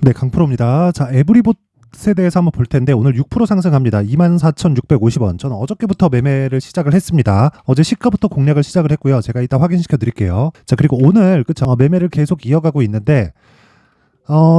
네, 강프로입니다. 자, 에브리봇에 대해서 한번 볼 텐데 오늘 6% 상승합니다. 24,650원. 저는 어저께부터 매매를 시작을 했습니다. 어제 시가부터 공략을 시작을 했고요. 제가 이따 확인시켜 드릴게요. 자, 그리고 오늘 그쵸 매매를 계속 이어가고 있는데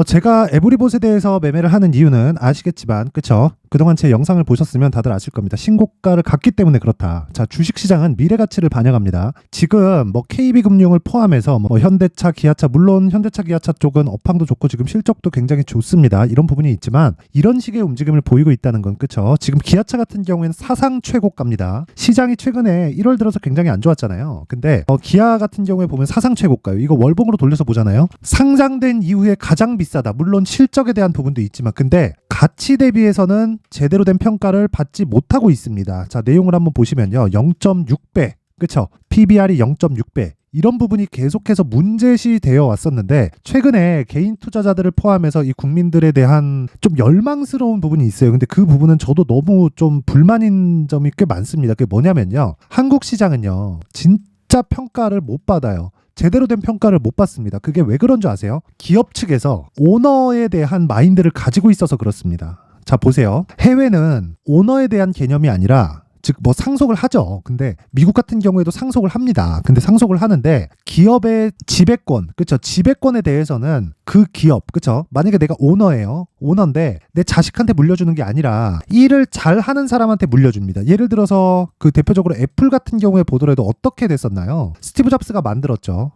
제가 에브리봇에 대해서 매매를 하는 이유는 아시겠지만, 그쵸? 그동안 제 영상을 보셨으면 다들 아실 겁니다. 신고가를 갔기 때문에 그렇다. 자, 주식시장은 미래가치를 반영합니다. 지금 KB금융을 포함해서 현대차, 기아차, 물론 현대차, 기아차 쪽은 업황도 좋고 지금 실적도 굉장히 좋습니다. 이런 부분이 있지만 이런 식의 움직임을 보이고 있다는 건, 그쵸? 지금 기아차 같은 경우에는 사상 최고가입니다. 시장이 최근에 1월 들어서 굉장히 안 좋았잖아요. 근데 기아 같은 경우에 보면 사상 최고가요. 이거 월봉으로 돌려서 보잖아요. 상장된 이후에 가장 비싸다. 물론 실적에 대한 부분도 있지만, 근데 가치 대비해서는 제대로 된 평가를 받지 못하고 있습니다. 자, 내용을 한번 보시면요. 0.6배, 그쵸? PBR이 0.6배. 이런 부분이 계속해서 문제시 되어 왔었는데, 최근에 개인 투자자들을 포함해서 이 국민들에 대한 좀 열망스러운 부분이 있어요. 근데 그 부분은 저도 너무 좀 불만인 점이 꽤 많습니다. 그게 뭐냐면요. 한국 시장은요, 진짜 평가를 못 받아요. 제대로 된 평가를 못 받습니다. 그게 왜 그런 줄 아세요? 기업 측에서 오너에 대한 마인드를 가지고 있어서 그렇습니다. 자, 보세요. 해외는 오너에 대한 개념이 아니라, 즉 상속을 하죠. 근데 미국 같은 경우에도 상속을 합니다. 근데 상속을 하는데 기업의 지배권, 그쵸? 지배권에 대해서는 그 기업, 그쵸? 만약에 내가 오너예요. 오너인데 내 자식한테 물려주는 게 아니라 일을 잘 하는 사람한테 물려줍니다. 예를 들어서 그 대표적으로 애플 같은 경우에 보더라도 어떻게 됐었나요? 스티브 잡스가 만들었죠.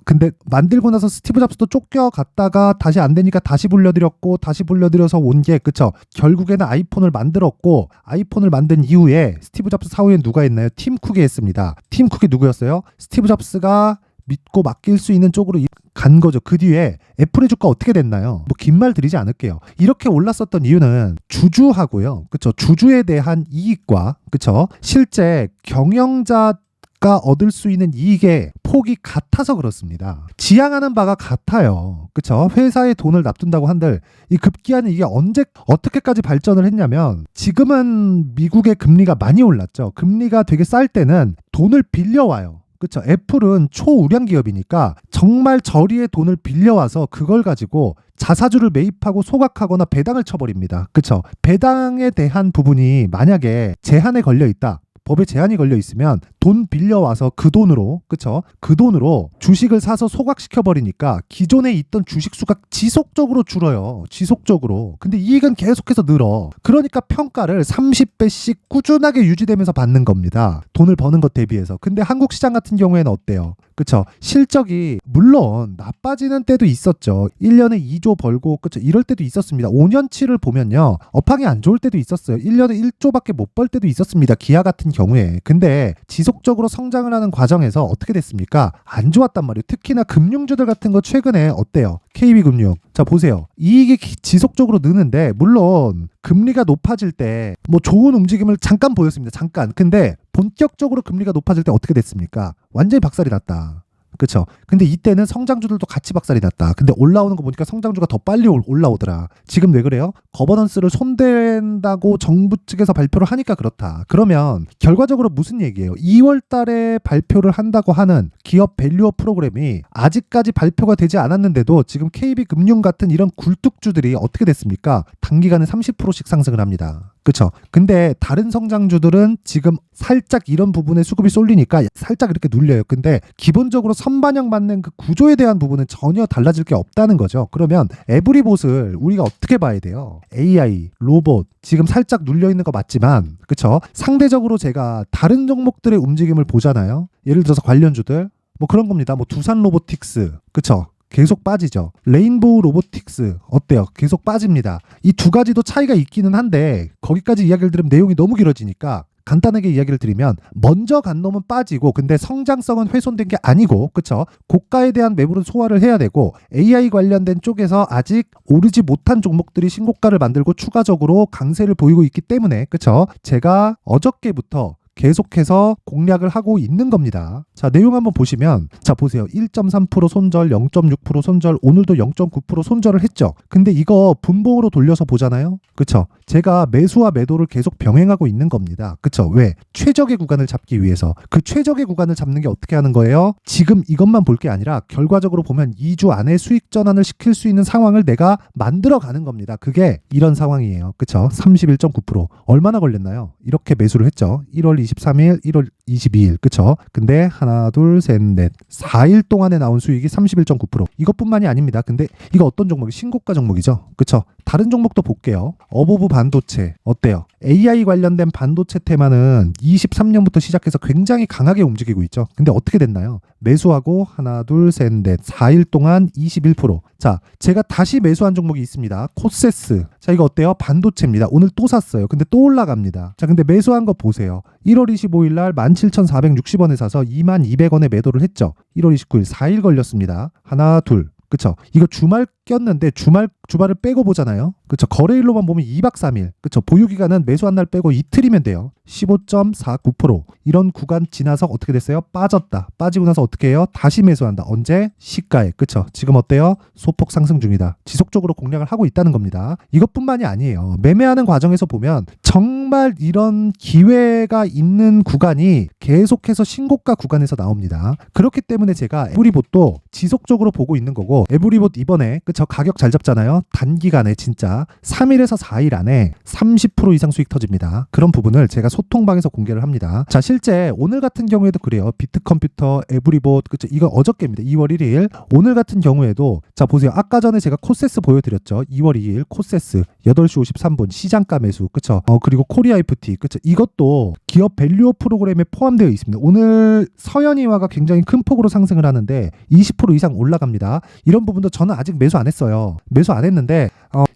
근데 만들고 나서 스티브 잡스도 쫓겨갔다가 다시 안 되니까 다시 불려드렸고 다시 불려드려서 온 게, 그쵸? 결국에는 아이폰을 만들었고, 아이폰을 만든 이후에 스티브 잡스 사후에 누가 했나요? 팀 쿡이 했습니다. 팀 쿡이 누구였어요? 스티브 잡스가 믿고 맡길 수 있는 쪽으로 간 거죠. 그 뒤에 애플의 주가 어떻게 됐나요? 긴 말 드리지 않을게요. 이렇게 올랐었던 이유는 주주하고요. 그쵸? 주주에 대한 이익과, 그쵸? 실제 경영자가 얻을 수 있는 이익의 폭이 같아서 그렇습니다. 지향하는 바가 같아요. 그쵸? 회사에 돈을 납둔다고 한들 이 급기야는 이게 언제 어떻게까지 발전을 했냐면, 지금은 미국의 금리가 많이 올랐죠. 금리가 되게 쌀 때는 돈을 빌려와요. 그쵸? 애플은 초우량 기업이니까 정말 저리에 돈을 빌려와서 그걸 가지고 자사주를 매입하고 소각하거나 배당을 쳐버립니다. 그쵸? 배당에 대한 부분이 만약에 제한에 걸려 있다. 법에 제한이 걸려 있으면 돈 빌려와서 그 돈으로, 그쵸? 그 돈으로 주식을 사서 소각시켜 버리니까 기존에 있던 주식 수가 지속적으로 줄어요. 지속적으로. 근데 이익은 계속해서 늘어. 그러니까 평가를 30배씩 꾸준하게 유지되면서 받는 겁니다. 돈을 버는 것 대비해서. 근데 한국 시장 같은 경우에는 어때요? 그쵸? 실적이 물론 나빠지는 때도 있었죠. 1년에 2조 벌고, 그쵸? 이럴 때도 있었습니다. 5년치를 보면요. 업황이 안 좋을 때도 있었어요. 1년에 1조밖에 못 벌 때도 있었습니다. 기아 같은 경우에. 근데 지속적으로 성장을 하는 과정에서 어떻게 됐습니까? 안 좋았단 말이에요. 특히나 금융주들 같은 거 최근에 어때요? KB금융. 자, 보세요. 이익이 지속적으로 느는데, 물론 금리가 높아질 때 좋은 움직임을 잠깐 보였습니다. 잠깐. 근데 본격적으로 금리가 높아질 때 어떻게 됐습니까? 완전히 박살이 났다. 그쵸? 근데 이때는 성장주들도 같이 박살이 났다. 근데 올라오는 거 보니까 성장주가 더 빨리 올라오더라. 지금 왜 그래요? 거버넌스를 손댄다고 정부 측에서 발표를 하니까 그렇다. 그러면 결과적으로 무슨 얘기예요? 2월 달에 발표를 한다고 하는 기업 밸류업 프로그램이 아직까지 발표가 되지 않았는데도 지금 KB금융 같은 이런 굴뚝주들이 어떻게 됐습니까? 단기간에 30%씩 상승을 합니다. 그쵸? 근데 다른 성장주들은 지금 살짝 이런 부분에 수급이 쏠리니까 살짝 이렇게 눌려요. 근데 기본적으로 선반영 맞는 그 구조에 대한 부분은 전혀 달라질 게 없다는 거죠. 그러면 에브리봇을 우리가 어떻게 봐야 돼요? AI, 로봇, 지금 살짝 눌려 있는 거 맞지만, 그쵸? 상대적으로 제가 다른 종목들의 움직임을 보잖아요. 예를 들어서 관련주들, 그런 겁니다. 두산 로보틱스, 그쵸? 계속 빠지죠. 레인보우 로보틱스 어때요? 계속 빠집니다. 이 두 가지도 차이가 있기는 한데 거기까지 이야기를 들으면 내용이 너무 길어지니까 간단하게 이야기를 드리면, 먼저 간 놈은 빠지고 근데 성장성은 훼손된 게 아니고, 그쵸? 고가에 대한 매물은 소화를 해야 되고, AI 관련된 쪽에서 아직 오르지 못한 종목들이 신고가를 만들고 추가적으로 강세를 보이고 있기 때문에, 그쵸? 제가 어저께부터 계속해서 공략을 하고 있는 겁니다. 자, 내용 한번 보시면, 자, 보세요. 1.3% 손절, 0.6% 손절, 오늘도 0.9% 손절을 했죠. 근데 이거 분봉으로 돌려서 보잖아요. 그쵸? 제가 매수와 매도를 계속 병행하고 있는 겁니다. 그쵸? 왜? 최적의 구간을 잡기 위해서. 그 최적의 구간을 잡는 게 어떻게 하는 거예요? 지금 이것만 볼 게 아니라 결과적으로 보면 2주 안에 수익 전환을 시킬 수 있는 상황을 내가 만들어 가는 겁니다. 그게 이런 상황이에요. 그쵸? 31.9%. 얼마나 걸렸나요? 이렇게 매수를 했죠. 1월 23일, 1월 22일. 그쵸? 근데 하나, 둘, 셋, 넷. 4일 동안에 나온 수익이 31.9%. 이것뿐만이 아닙니다. 근데 이거 어떤 종목이 신고가 종목이죠? 그쵸? 다른 종목도 볼게요. 어보브 반도체 어때요? AI 관련된 반도체 테마는 23년부터 시작해서 굉장히 강하게 움직이고 있죠. 근데 어떻게 됐나요? 매수하고 하나, 둘, 셋, 넷. 4일 동안 21%. 자, 제가 다시 매수한 종목이 있습니다. 코세스. 자, 이거 어때요? 반도체입니다. 오늘 또 샀어요. 근데 또 올라갑니다. 자, 근데 매수한 거 보세요. 1월 25일 날 17,460원에 사서 22,200원에 매도를 했죠. 1월 29일 4일 걸렸습니다. 하나, 둘. 그쵸? 이거 주말 꼈는데 주말을 빼고 보잖아요. 그쵸? 거래일로만 보면 2박 3일. 그쵸? 보유기간은 매수한 날 빼고 이틀이면 돼요. 15.49%. 이런 구간 지나서 어떻게 됐어요? 빠졌다. 빠지고 나서 어떻게 해요? 다시 매수한다. 언제? 시가에. 그쵸? 지금 어때요? 소폭 상승 중이다. 지속적으로 공략을 하고 있다는 겁니다. 이것뿐만이 아니에요. 매매하는 과정에서 보면 정말 이런 기회가 있는 구간이 계속해서 신고가 구간에서 나옵니다. 그렇기 때문에 제가 에브리봇도 지속적으로 보고 있는 거고, 에브리봇 이번에 그쵸? 가격 잘 잡잖아요. 단기간에 진짜 3일에서 4일 안에 30% 이상 수익 터집니다. 그런 부분을 제가 소통방에서 공개를 합니다. 자, 실제 오늘 같은 경우에도 그래요. 비트컴퓨터, 에브리봇, 그쵸? 이거 어저께입니다. 2월 1일. 오늘 같은 경우에도 자, 보세요. 아까 전에 제가 코세스 보여드렸죠. 2월 2일 코세스 8시 53분 시장가 매수. 그쵸? 그리고 코리아 FT. 그쵸? 이것도 기업 밸류어 프로그램에 포함되어 있습니다. 오늘 서현이화가 굉장히 큰 폭으로 상승을 하는데 20% 이상 올라갑니다. 이런 부분도 저는 아직 매수 안 했어요. 매수 안 했는데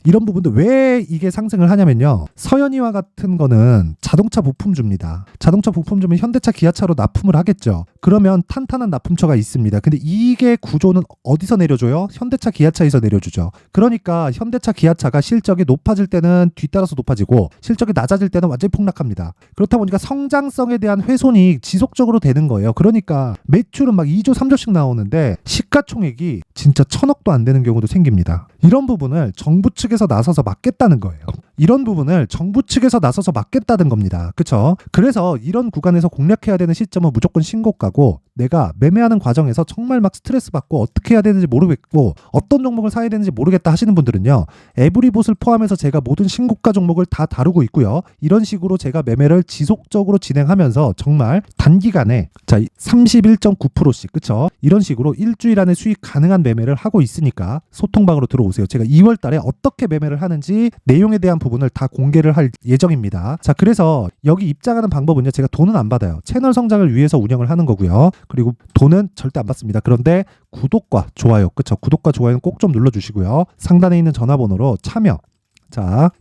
이런 부분도 왜 이게 상승을 하냐면요. 서현이화 같은 거는 자동차 부품주입니다. 자동차 부품주면 현대차, 기아차로 납품을 하겠죠. 그러면 탄탄한 납품처가 있습니다. 근데 이게 구조는 어디서 내려줘요? 현대차, 기아차에서 내려주죠. 그러니까 현대차, 기아차가 실적이 높아질 때는 뒤따라서 높아지고 실적이 낮아질 때는 완전히 폭락합니다. 그렇다 보니까 성장성에 대한 훼손이 지속적으로 되는 거예요. 그러니까 매출은 막 2조, 3조씩 나오는데 시가총액이 진짜 1,000억도 안 되는 경우도 생깁니다. 이런 부분을 정부 측에서 나서서 막겠다는 거예요. 이런 부분을 정부 측에서 나서서 막겠다는 겁니다. 그쵸? 그래서 이런 구간에서 공략해야 되는 시점은 무조건 신고가고, 내가 매매하는 과정에서 정말 막 스트레스 받고 어떻게 해야 되는지 모르겠고 어떤 종목을 사야 되는지 모르겠다 하시는 분들은요, 에브리봇을 포함해서 제가 모든 신고가 종목을 다 다루고 있고요. 이런 식으로 제가 매매를 지속적으로 진행하면서 정말 단기간에 자 31.9%씩 그쵸? 이런 식으로 일주일 안에 수익 가능한 매매를 하고 있으니까 소통방으로 들어오세요. 제가 2월 달에 어떻게 매매를 하는지 내용에 대한 부분을 다 공개를 할 예정입니다. 자, 그래서 여기 입장하는 방법은요, 제가 돈은 안 받아요. 채널 성장을 위해서 운영을 하는 거고요. 그리고 돈은 절대 안 받습니다. 그런데 구독과 좋아요, 그쵸? 구독과 좋아요는 꼭 좀 눌러주시고요. 상단에 있는 전화번호로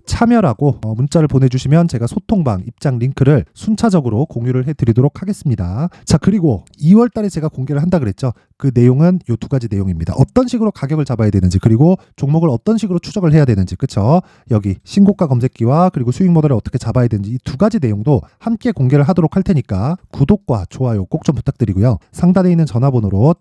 참여라고 문자를 보내주시면 제가 소통방 입장 링크를 순차적으로 공유를 해드리도록 하겠습니다. 자, 그리고 2월 달에 제가 공개를 한다 그랬죠. 그 내용은 이 두 가지 내용입니다. 어떤 식으로 가격을 잡아야 되는지, 그리고 종목을 어떤 식으로 추적을 해야 되는지, 그쵸? 여기 신고가 검색기와 그리고 수익 모델을 어떻게 잡아야 되는지 이 두 가지 내용도 함께 공개를 하도록 할 테니까 구독과 좋아요 꼭 좀 부탁드리고요. 상단에 있는 전화번호로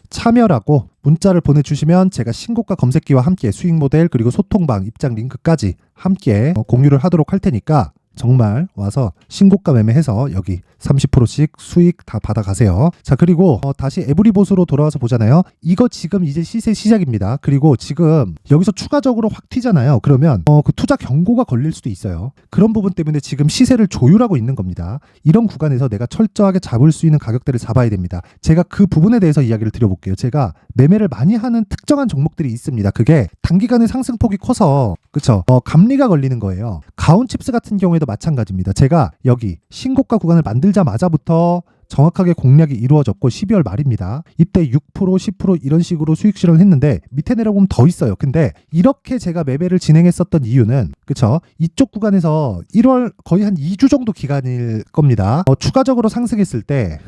참여라고 문자를 보내주시면 제가 신고가 검색기와 함께 수익 모델 그리고 소통방 입장 링크까지 함께 공유를 하도록 할 테니까 정말 와서 신고가 매매해서 여기 30%씩 수익 다 받아가세요. 자, 그리고 다시 에브리봇으로 돌아와서 보잖아요. 이거 지금 이제 시세 시작입니다. 그리고 지금 여기서 추가적으로 확 튀잖아요. 그러면 그 투자 경고가 걸릴 수도 있어요. 그런 부분 때문에 지금 시세를 조율하고 있는 겁니다. 이런 구간에서 내가 철저하게 잡을 수 있는 가격대를 잡아야 됩니다. 제가 그 부분에 대해서 이야기를 드려볼게요. 제가 매매를 많이 하는 특정한 종목들이 있습니다. 그게 단기간에 상승폭이 커서 그쵸? 감리가 걸리는 거예요. 가온칩스 같은 경우에도 마찬가지입니다. 제가 여기 신고가 구간을 만들자마자부터 정확하게 공략이 이루어졌고 12월 말입니다. 이때 6%, 10% 이런 식으로 수익 실현을 했는데 밑에 내려보면 더 있어요. 근데 이렇게 제가 매매를 진행했었던 이유는 그쵸? 이쪽 구간에서 1월 거의 한 2주 정도 기간일 겁니다. 추가적으로 상승했을 때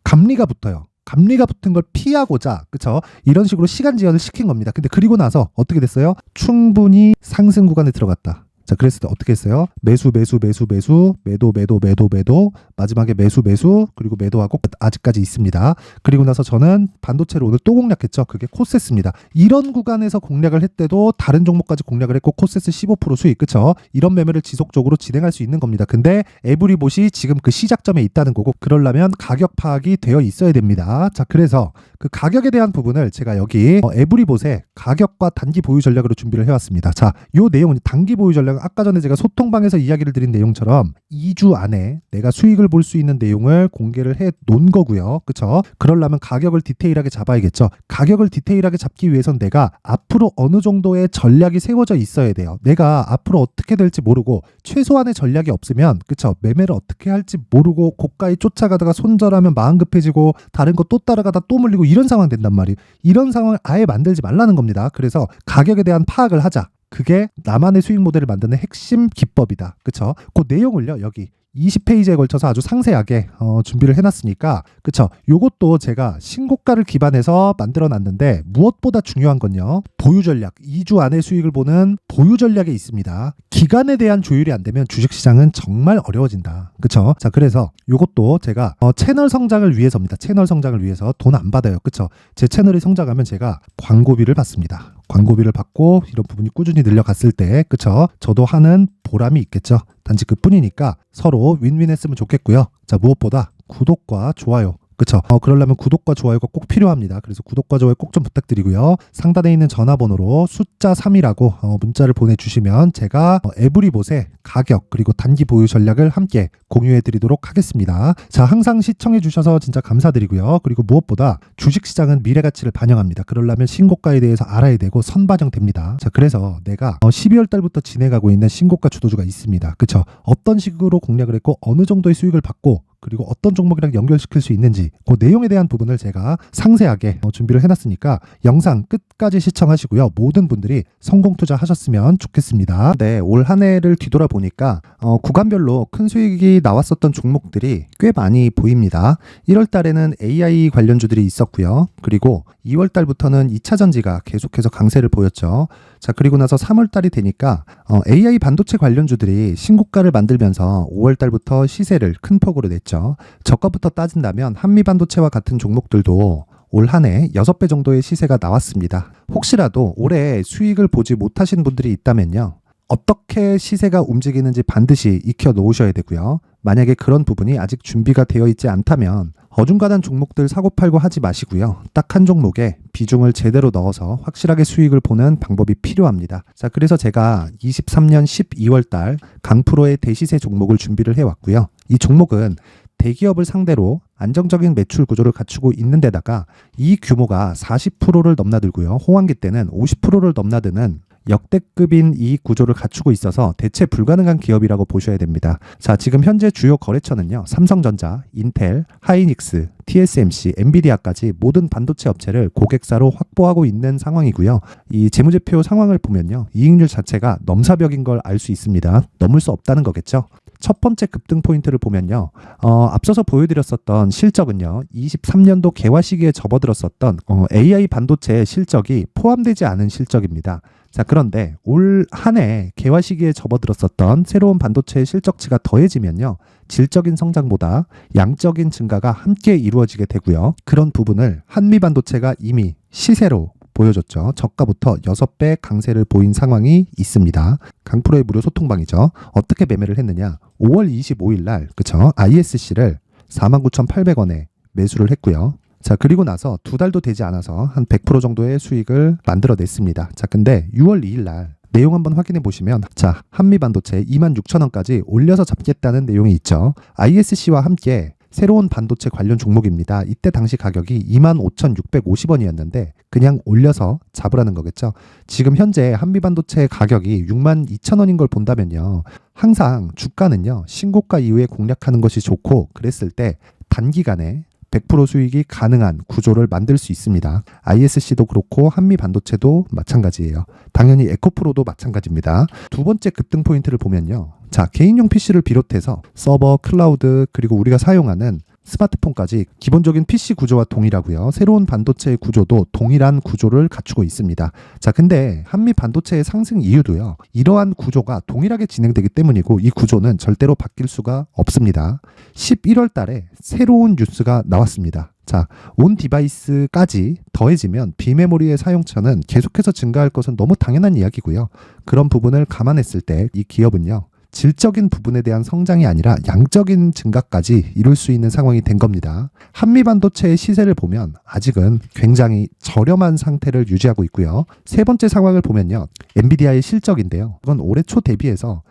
감리가 붙어요. 감리가 붙은 걸 피하고자 그쵸? 이런 식으로 시간 지연을 시킨 겁니다. 근데 그리고 나서 어떻게 됐어요? 충분히 상승 구간에 들어갔다. 자, 그랬을 때 어떻게 했어요? 매수, 매수, 매수, 매수, 매도, 매도, 매도, 매도, 마지막에 매수, 매수, 그리고 매도하고 아직까지 있습니다. 그리고 나서 저는 반도체를 오늘 또 공략했죠. 그게 코세스입니다. 이런 구간에서 공략을 했대도 다른 종목까지 공략을 했고 코세스 15% 수익, 그쵸? 이런 매매를 지속적으로 진행할 수 있는 겁니다. 근데 에브리봇이 지금 그 시작점에 있다는 거고, 그러려면 가격 파악이 되어 있어야 됩니다. 자, 그래서 그 가격에 대한 부분을 제가 여기 에브리봇의 가격과 단기 보유 전략으로 준비를 해왔습니다. 자, 요 내용은 단기 보유 전략, 아까 전에 제가 소통방에서 이야기를 드린 내용처럼 2주 안에 내가 수익을 볼 수 있는 내용을 공개를 해 놓은 거고요. 그쵸? 그러려면 가격을 디테일하게 잡아야겠죠. 가격을 디테일하게 잡기 위해선 내가 앞으로 어느 정도의 전략이 세워져 있어야 돼요. 내가 앞으로 어떻게 될지 모르고 최소한의 전략이 없으면, 그쵸? 매매를 어떻게 할지 모르고 고가에 쫓아가다가 손절하면 마음 급해지고 다른 거 또 따라가다 또 물리고 이런 상황 된단 말이에요. 이런 상황을 아예 만들지 말라는 겁니다. 그래서 가격에 대한 파악을 하자. 그게 나만의 수익 모델을 만드는 핵심 기법이다. 그쵸? 그 내용을요, 여기 20페이지에 걸쳐서 아주 상세하게 준비를 해놨으니까, 그쵸? 요것도 제가 신고가를 기반해서 만들어 놨는데, 무엇보다 중요한 건요, 보유 전략, 2주 안에 수익을 보는 보유 전략이 있습니다. 기간에 대한 조율이 안 되면 주식시장은 정말 어려워진다. 그쵸? 자, 그래서 요것도 제가 채널 성장을 위해서입니다. 채널 성장을 위해서 돈 안 받아요. 그쵸? 제 채널이 성장하면 제가 광고비를 받습니다. 광고비를 받고 이런 부분이 꾸준히 늘려갔을 때, 그쵸? 저도 하는 보람이 있겠죠. 단지 그뿐이니까 서로 윈윈했으면 좋겠고요. 자, 무엇보다 구독과 좋아요, 그쵸? 그러려면 구독과 좋아요가 꼭 필요합니다. 그래서 구독과 좋아요 꼭 좀 부탁드리고요. 상단에 있는 전화번호로 숫자 3이라고 문자를 보내주시면 제가 에브리봇의 가격 그리고 단기 보유 전략을 함께 공유해드리도록 하겠습니다. 자, 항상 시청해주셔서 진짜 감사드리고요. 그리고 무엇보다 주식시장은 미래가치를 반영합니다. 그러려면 신고가에 대해서 알아야 되고 선반영됩니다. 자, 그래서 내가 12월 달부터 진행하고 있는 신고가 주도주가 있습니다. 그쵸? 어떤 식으로 공략을 했고 어느 정도의 수익을 받고 그리고 어떤 종목이랑 연결시킬 수 있는지 그 내용에 대한 부분을 제가 상세하게 준비를 해놨으니까 영상 끝까지 시청하시고요. 모든 분들이 성공 투자하셨으면 좋겠습니다. 네, 올 한 해를 뒤돌아보니까 구간별로 큰 수익이 나왔었던 종목들이 꽤 많이 보입니다. 1월 달에는 AI 관련주들이 있었고요. 그리고 2월 달부터는 2차 전지가 계속해서 강세를 보였죠. 자, 그리고 나서 3월 달이 되니까 AI 반도체 관련주들이 신고가를 만들면서 5월 달부터 시세를 큰 폭으로 냈죠. 저가부터 따진다면 한미반도체와 같은 종목들도 올 한 해 6배 정도의 시세가 나왔습니다. 혹시라도 올해 수익을 보지 못하신 분들이 있다면요, 어떻게 시세가 움직이는지 반드시 익혀 놓으셔야 되고요. 만약에 그런 부분이 아직 준비가 되어 있지 않다면 어중간한 종목들 사고팔고 하지 마시고요. 딱 한 종목에 비중을 제대로 넣어서 확실하게 수익을 보는 방법이 필요합니다. 자, 그래서 제가 23년 12월 달 강프로의 대시세 종목을 준비를 해왔고요. 이 종목은 대기업을 상대로 안정적인 매출 구조를 갖추고 있는 데다가 이 규모가 40%를 넘나들고요. 호황기 때는 50%를 넘나드는 역대급인 이 구조를 갖추고 있어서 대체 불가능한 기업이라고 보셔야 됩니다. 자, 지금 현재 주요 거래처는요, 삼성전자, 인텔, 하이닉스, TSMC, 엔비디아까지 모든 반도체 업체를 고객사로 확보하고 있는 상황이고요. 이 재무제표 상황을 보면요, 이익률 자체가 넘사벽인 걸 알 수 있습니다. 넘을 수 없다는 거겠죠. 첫 번째 급등 포인트를 보면요, 앞서서 보여드렸었던 실적은요, 23년도 개화 시기에 접어들었었던 AI 반도체 실적이 포함되지 않은 실적입니다. 자, 그런데 올 한 해 개화 시기에 접어들었었던 새로운 반도체의 실적치가 더해지면요, 질적인 성장보다 양적인 증가가 함께 이루어지게 되고요. 그런 부분을 한미반도체가 이미 시세로 보여줬죠. 저가부터 6배 강세를 보인 상황이 있습니다. 강프로의 무료 소통방이죠. 어떻게 매매를 했느냐? 5월 25일 날, 그쵸? ISC를 49,800원에 매수를 했고요. 자, 그리고 나서 2달도 되지 않아서 한 100% 정도의 수익을 만들어냈습니다. 자, 근데 6월 2일 날 내용 한번 확인해 보시면, 자, 한미반도체 26,000원까지 올려서 잡겠다는 내용이 있죠. ISC와 함께 새로운 반도체 관련 종목입니다. 이때 당시 가격이 25,650원이었는데 그냥 올려서 잡으라는 거겠죠. 지금 현재 한미반도체 가격이 62,000원인 걸 본다면요, 항상 주가는요, 신고가 이후에 공략하는 것이 좋고, 그랬을 때 단기간에 100% 수익이 가능한 구조를 만들 수 있습니다. ISC도 그렇고 한미반도체도 마찬가지예요. 당연히 에코프로도 마찬가지입니다. 두 번째 급등 포인트를 보면요, 자, 개인용 PC를 비롯해서 서버, 클라우드, 그리고 우리가 사용하는 스마트폰까지 기본적인 PC 구조와 동일하고요. 새로운 반도체의 구조도 동일한 구조를 갖추고 있습니다. 자, 근데 한미 반도체의 상승 이유도요. 이러한 구조가 동일하게 진행되기 때문이고 이 구조는 절대로 바뀔 수가 없습니다. 11월 달에 새로운 뉴스가 나왔습니다. 자, 온 디바이스까지 더해지면 비메모리의 사용처는 계속해서 증가할 것은 너무 당연한 이야기고요. 그런 부분을 감안했을 때 이 기업은요. 질적인 부분에 대한 성장이 아니라 양적인 증가까지 이룰 수 있는 상황이 된 겁니다. 한미 반도체의 시세를 보면 아직은 굉장히 저렴한 상태를 유지하고 있고요. 세 번째 상황을 보면요. 엔비디아의 실적인데요. 이건 올해 초 대비해서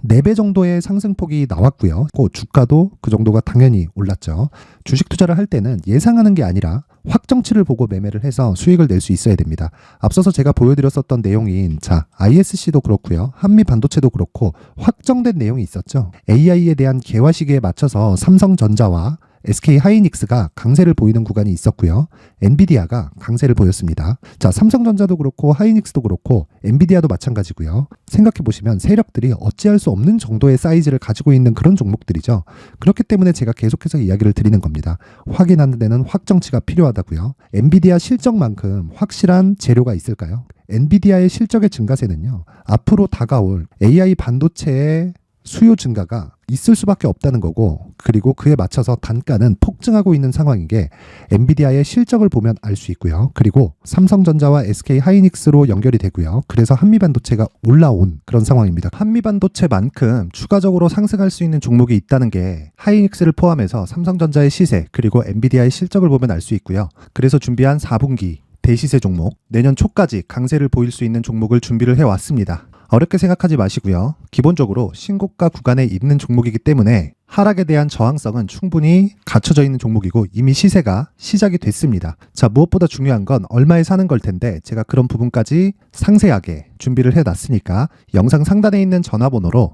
4배 정도의 상승폭이 나왔고요. 주가도 그 정도가 당연히 올랐죠. 주식 투자를 할 때는 예상하는 게 아니라 확정치를 보고 매매를 해서 수익을 낼 수 있어야 됩니다. 앞서서 제가 보여드렸었던 내용인 ISC도 그렇고요. 한미 반도체도 그렇고 확정된 내용이 있었죠. AI에 대한 개화 시기에 맞춰서 삼성전자와 SK 하이닉스가 강세를 보이는 구간이 있었고요. 엔비디아가 강세를 보였습니다. 자, 삼성전자도 그렇고 하이닉스도 그렇고 엔비디아도 마찬가지고요. 생각해 보시면 세력들이 어찌할 수 없는 정도의 사이즈를 가지고 있는 그런 종목들이죠. 그렇기 때문에 제가 계속해서 이야기를 드리는 겁니다. 확인하는 데는 확정치가 필요하다고요. 엔비디아 실적만큼 확실한 재료가 있을까요? 엔비디아의 실적의 증가세는요. 앞으로 다가올 AI 반도체의 수요 증가가 있을 수밖에 없다는 거고, 그리고 그에 맞춰서 단가는 폭증하고 있는 상황인 게 엔비디아의 실적을 보면 알 수 있고요. 그리고 삼성전자와 SK 하이닉스로 연결이 되고요. 그래서 한미반도체가 올라온 그런 상황입니다. 한미반도체만큼 추가적으로 상승할 수 있는 종목이 있다는 게 하이닉스를 포함해서 삼성전자의 시세 그리고 엔비디아의 실적을 보면 알 수 있고요. 그래서 준비한 4분기 대시세 종목, 내년 초까지 강세를 보일 수 있는 종목을 준비를 해왔습니다. 어렵게 생각하지 마시고요. 기본적으로 신고가 구간에 있는 종목이기 때문에 하락에 대한 저항성은 충분히 갖춰져 있는 종목이고 이미 시세가 시작이 됐습니다. 자, 무엇보다 중요한 건 얼마에 사는 걸 텐데 제가 그런 부분까지 상세하게 준비를 해놨으니까 영상 상단에 있는 전화번호로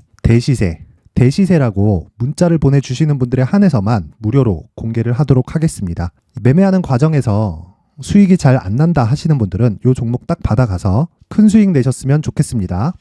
대시세라고 문자를 보내주시는 분들에 한해서만 무료로 공개를 하도록 하겠습니다. 매매하는 과정에서 수익이 잘 안 난다 하시는 분들은 이 종목 딱 받아가서 큰 수익 내셨으면 좋겠습니다.